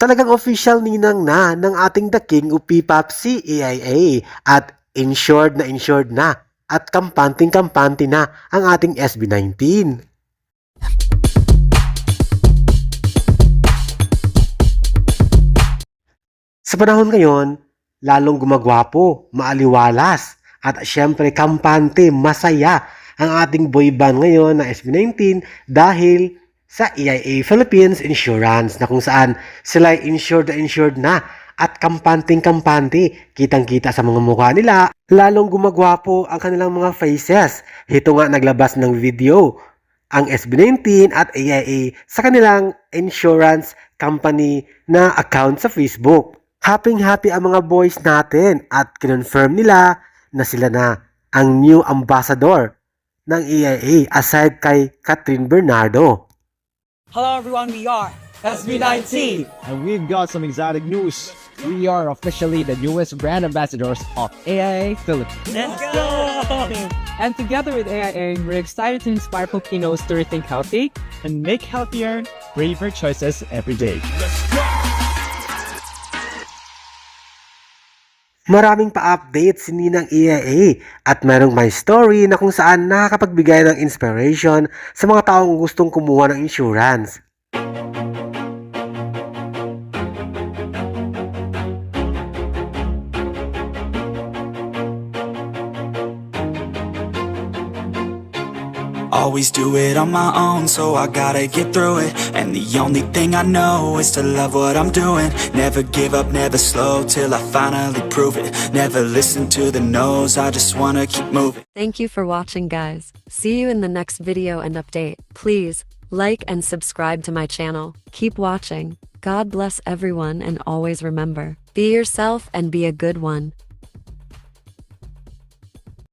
Talagang official ninang na ng ating The King o PPAPC AIA at insured na at kampanting-kampante na ang ating SB19. Sa panahon ngayon, lalong gumagwapo, maaliwalas, at syempre kampante, masaya ang ating boy band ngayon na SB19 dahil sa AIA Philippines Insurance na kung saan sila ay insured na at kampante, kitang-kita sa mga mukha nila, lalong gumagwapo ang kanilang mga faces. Ito nga naglabas ng video ang SB19 at AIA sa kanilang insurance company na account sa Facebook. Happy ang mga boys natin at kinonfirm nila na sila na ang new ambassador ng AIA aside kay Catherine Bernardo. Hello everyone, we are SB19 And we've got some exotic news. We are officially the newest brand ambassadors of AIA Philippines. Let's go! And together with AIA, we're excited to inspire Filipinos to rethink healthy And make healthier, braver choices every day. Maraming pa-update si Ninang AIA at mayroong my story na kung saan nakakapagbigay ng inspiration sa mga taong gustong kumuha ng insurance. Always do it on my own, so I gotta get through it. And the only thing I know is to love what I'm doing. Never give up, never slow, till I finally prove it. Never listen to the no's, I just wanna keep moving. Thank you for watching, guys. See you in the next video and update. Please like and subscribe to my channel. Keep watching. God bless everyone, and always remember, be yourself and be a good one.